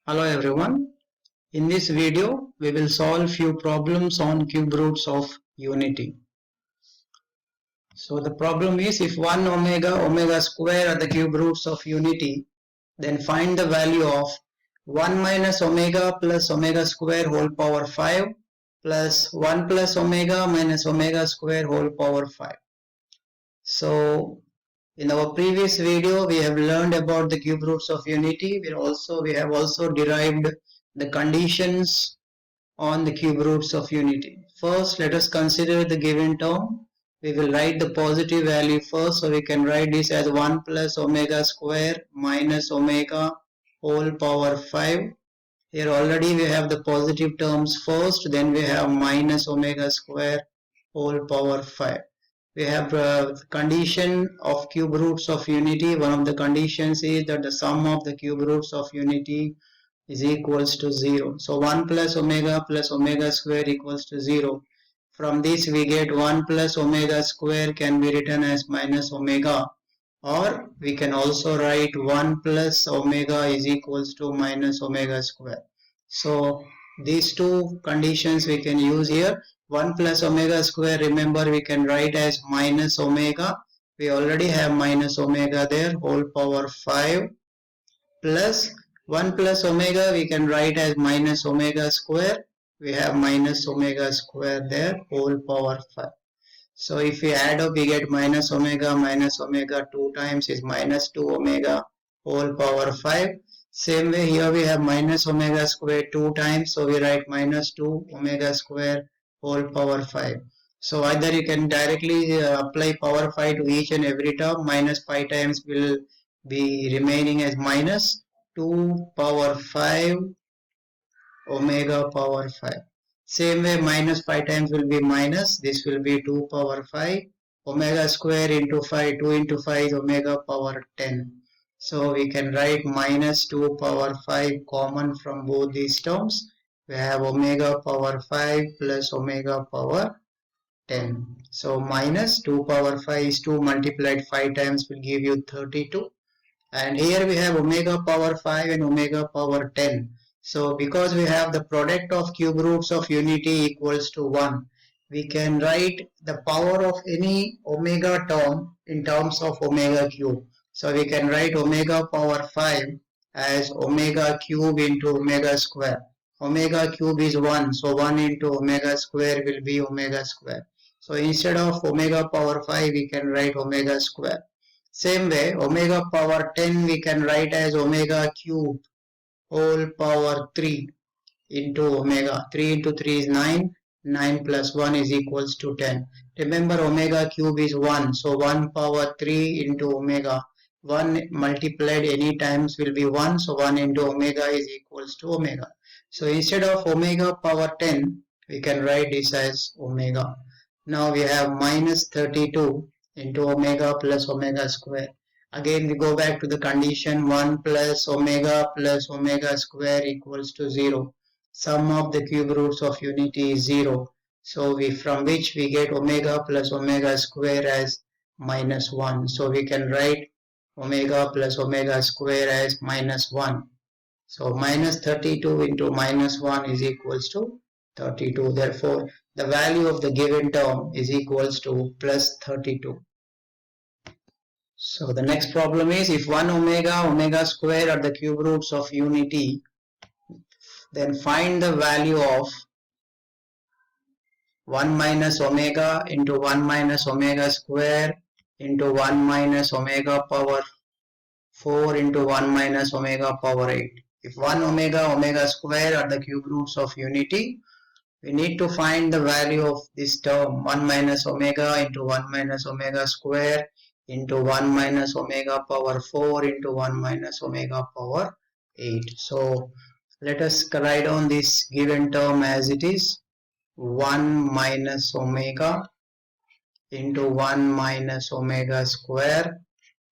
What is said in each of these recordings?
Hello everyone. In this video, we will solve few problems on cube roots of unity. So the problem is if 1 omega square are the cube roots of unity, then find the value of 1 minus omega plus omega square whole power 5 plus 1 plus omega minus omega square whole power 5. So in our previous video, we have learned about the cube roots of unity. We have also derived the conditions on the cube roots of unity. First, let us consider the given term. We will write the positive value first, so we can write this as 1 plus omega square minus omega whole power 5. Here already we have the positive terms first, then we have minus omega square whole power 5. We have condition of cube roots of unity. One of the conditions is that the sum of the cube roots of unity is equals to 0. So 1 plus omega square equals to 0. From this we get 1 plus omega square can be written as minus omega, or we can also write 1 plus omega is equals to minus omega square. So these two conditions we can use here. 1 plus omega square, remember, we can write as minus omega. We already have minus omega there, whole power 5, plus 1 plus omega we can write as minus omega square. We have minus omega square there, whole power 5. So if we add up, we get minus omega 2 times is minus 2 omega whole power 5. Same way here we have minus omega square 2 times, so we write minus 2 omega square whole power 5. So either you can directly apply power 5 to each and every term. Minus 5 times will be remaining as minus 2 power 5 omega power 5. Same way minus 5 times will be minus, this will be 2 power 5, omega square into 5, 2 into 5 is omega power 10. So we can write minus 2 power 5 common from both these terms. We have omega power 5 plus omega power 10. So minus 2 power 5 is 2 multiplied 5 times will give you 32. And here we have omega power 5 and omega power 10. So because we have the product of cube roots of unity equals to 1, we can write the power of any omega term in terms of omega cube. So we can write omega power 5 as omega cube into omega square. Omega cube is 1, so 1 into omega square will be omega square. So instead of omega power 5, we can write omega square. Same way, omega power 10 we can write as omega cube whole power 3 into omega. 3 into 3 is 9. 9 plus 1 is equals to 10. Remember, omega cube is 1. So 1 power 3 into omega. 1 multiplied any times will be 1. So 1 into omega is equals to omega. So instead of omega power 10, we can write this as omega. Now we have minus 32 into omega plus omega square. Again we go back to the condition 1 plus omega square equals to 0. Sum of the cube roots of unity is 0. So from which we get omega plus omega square as minus 1. So we can write omega plus omega square as minus 1. So minus 32 into minus 1 is equals to 32. Therefore, the value of the given term is equals to plus 32. So the next problem is if 1 omega square are the cube roots of unity, then find the value of 1 minus omega into 1 minus omega square into 1 minus omega power 4 into 1 minus omega power 8. If 1 omega square are the cube roots of unity, we need to find the value of this term 1 minus omega into 1 minus omega square into 1 minus omega power 4 into 1 minus omega power 8. So let us write down this given term as it is 1 minus omega into 1 minus omega square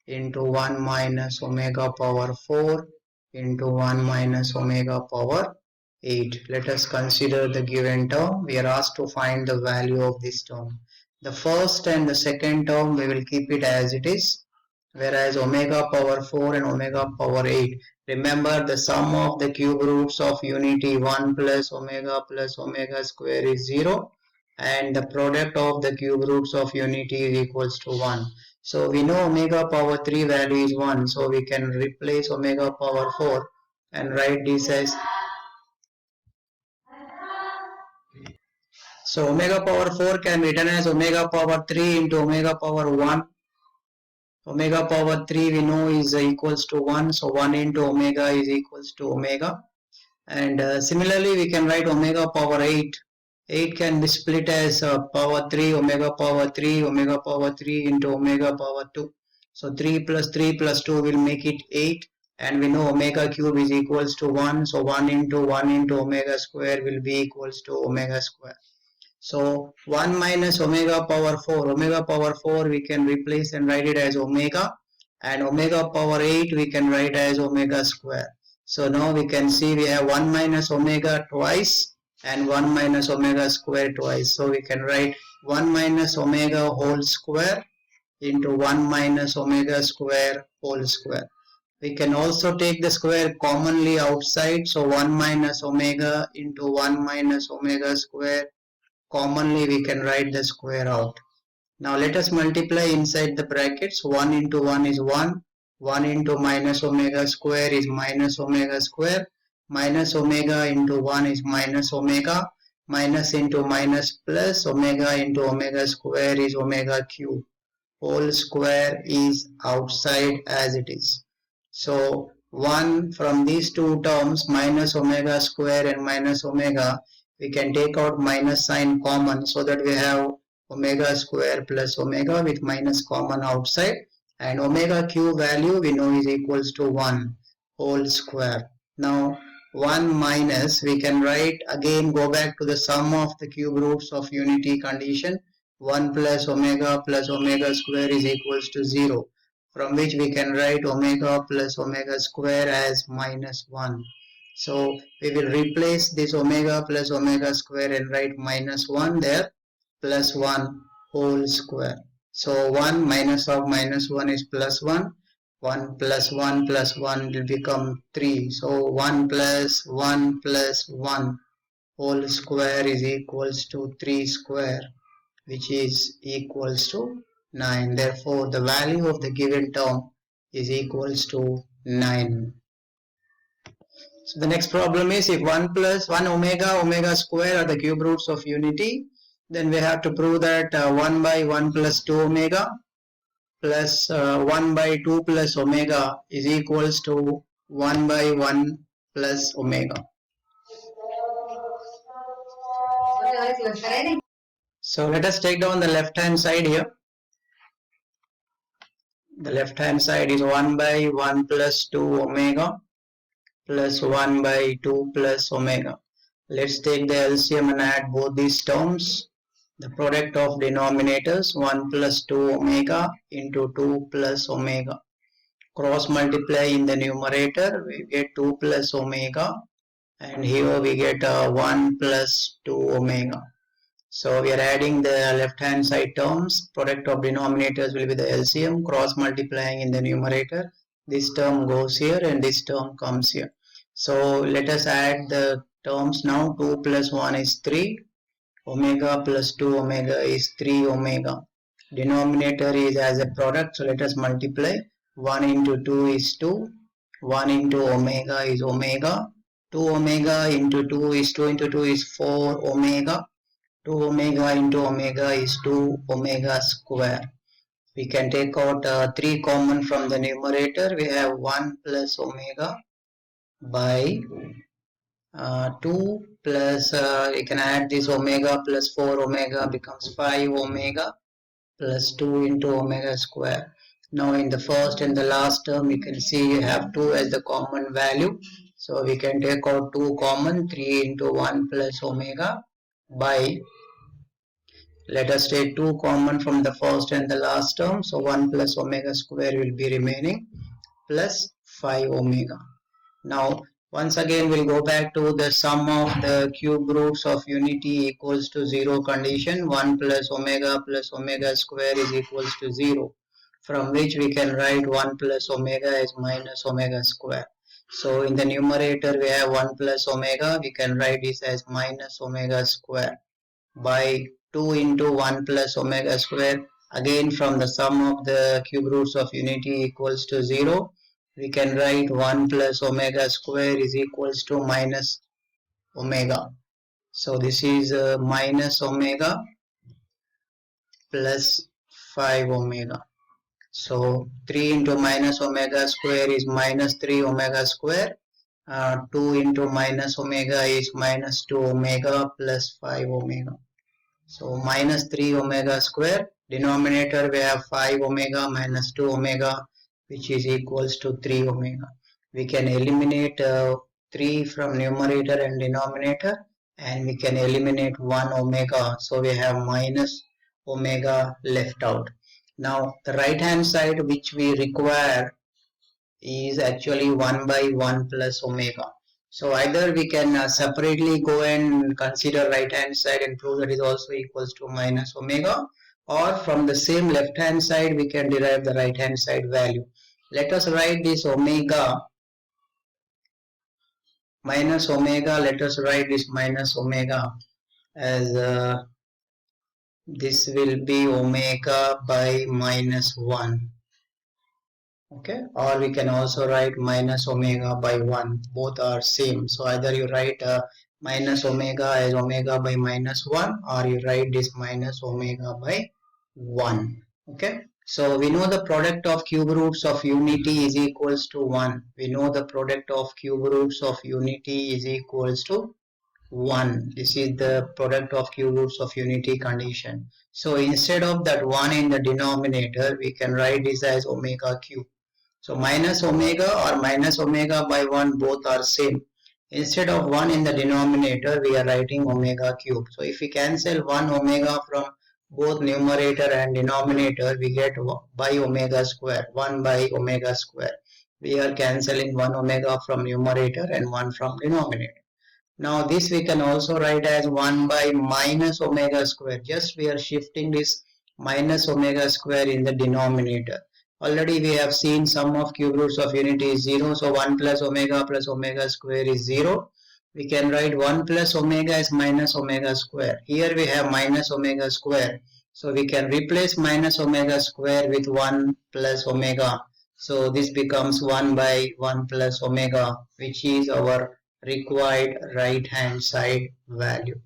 into 1 minus omega power 4 into 1 minus omega power 8. Let us consider the given term. We are asked to find the value of this term. The first and the second term we will keep it as it is. whereas omega power 4 and omega power 8. Remember, the sum of the cube roots of unity 1 plus omega square is 0, and the product of the cube roots of unity is equals to 1. So we know omega power 3 value is 1, so we can replace omega power 4 and write this as, so omega power 4 can be written as omega power 3 into omega power 1. Omega power 3 we know is equals to 1, so 1 into omega is equals to omega. And similarly we can write omega power 8. 8 can be split as power 3, omega power 3, omega power 3 into omega power 2. So 3 plus 3 plus 2 will make it 8, and we know omega cube is equals to 1, so 1 into omega square will be equals to omega square. So 1 minus omega power 4 we can replace and write it as omega, and omega power 8 we can write as omega square. So now we can see we have 1 minus omega twice and 1 minus omega square twice. So we can write 1 minus omega whole square into 1 minus omega square whole square. We can also take the square commonly outside, so 1 minus omega into 1 minus omega square. Commonly we can write the square out. Now let us multiply inside the brackets. 1 into 1 is 1. 1 into minus omega square is minus omega square. Minus omega into 1 is minus omega. Minus into minus plus omega into omega square is omega cube. Whole square is outside as it is. So 1 from these two terms, minus omega square and minus omega, we can take out minus sign common, so that we have omega square plus omega with minus common outside, and omega cube value we know is equals to 1 whole square. Now 1 minus, we can write again, go back to the sum of the cube roots of unity condition. 1 plus omega square is equals to 0, from which we can write omega plus omega square as minus 1. So we will replace this omega plus omega square and write minus 1 there, plus 1 whole square. So 1 minus of minus 1 is plus 1. 1 plus 1 plus 1 will become 3. So 1 plus 1 plus 1 whole square is equals to 3 square, which is equals to 9. Therefore, the value of the given term is equals to 9. So the next problem is, if 1 plus 1 omega square are the cube roots of unity, then we have to prove that 1 by 1 plus 2 omega plus 1 by 2 plus omega is equals to 1 by 1 plus omega. So let us take down the left hand side here. The left hand side is 1 by 1 plus 2 omega plus 1 by 2 plus omega. Let's take the LCM and add both these terms. The product of denominators, 1 plus 2 omega into 2 plus omega. Cross multiply in the numerator, we get 2 plus omega, and here we get 1 plus 2 omega. So we are adding the left hand side terms. Product of denominators will be the LCM. Cross multiplying in the numerator, this term goes here and this term comes here. So let us add the terms now. 2 plus 1 is 3. Omega plus 2 omega is 3 omega. Denominator is as a product, so let us multiply. 1 into 2 is 2. 1 into omega is omega. 2 omega into 2 is 2 into 2 is 4 omega. 2 omega into omega is 2 omega square. We can take out 3 common from the numerator. We have 1 plus omega by 2 plus, we can add this omega plus 4 omega becomes 5 omega plus 2 into omega square. Now in the first and the last term, you can see you have 2 as the common value. So we can take out 2 common, 3 into 1 plus omega by, let us take 2 common from the first and the last term. So 1 plus omega square will be remaining plus 5 omega. Now once again we'll go back to the sum of the cube roots of unity equals to 0 condition. 1 plus omega square is equals to 0. from which we can write 1 plus omega as minus omega square. So in the numerator we have 1 plus omega, we can write this as minus omega square by 2 into 1 plus omega square. Again, from the sum of the cube roots of unity equals to 0, we can write 1 plus omega square is equals to minus omega. So this is minus omega plus 5 omega. So 3 into minus omega square is minus 3 omega square. 2 into minus omega is minus 2 omega plus 5 omega. So minus 3 omega square. Denominator we have 5 omega minus 2 omega, which is equals to 3 omega. We can eliminate 3 from numerator and denominator, and we can eliminate 1 omega. So we have minus omega left out. Now the right hand side which we require is actually 1 by 1 plus omega. So either we can separately go and consider right hand side and prove that is also equals to minus omega, or from the same left hand side we can derive the right hand side value. Let us write this omega minus omega, let us write this minus omega as this will be omega by minus 1. Okay, or we can also write minus omega by 1. Both are same. So either you write minus omega as omega by minus 1, or you write this minus omega by 1. Okay, so we know the product of cube roots of unity is equals to 1. We know the product of cube roots of unity is equals to 1. This is the product of cube roots of unity condition. So instead of that 1 in the denominator, we can write this as omega cube. So minus omega or minus omega by 1 both are same. Instead of 1 in the denominator, we are writing omega cube. So if we cancel 1 omega from both numerator and denominator, we get by omega square, 1 by omega square. We are cancelling 1 omega from numerator and 1 from denominator. Now this we can also write as 1 by minus omega square. Just we are shifting this minus omega square in the denominator. Already we have seen sum of cube roots of unity is 0. So 1 plus omega square is 0. We can write 1 plus omega as minus omega square. Here we have minus omega square. So we can replace minus omega square with 1 plus omega. So this becomes 1 by 1 plus omega, which is our required right hand side value.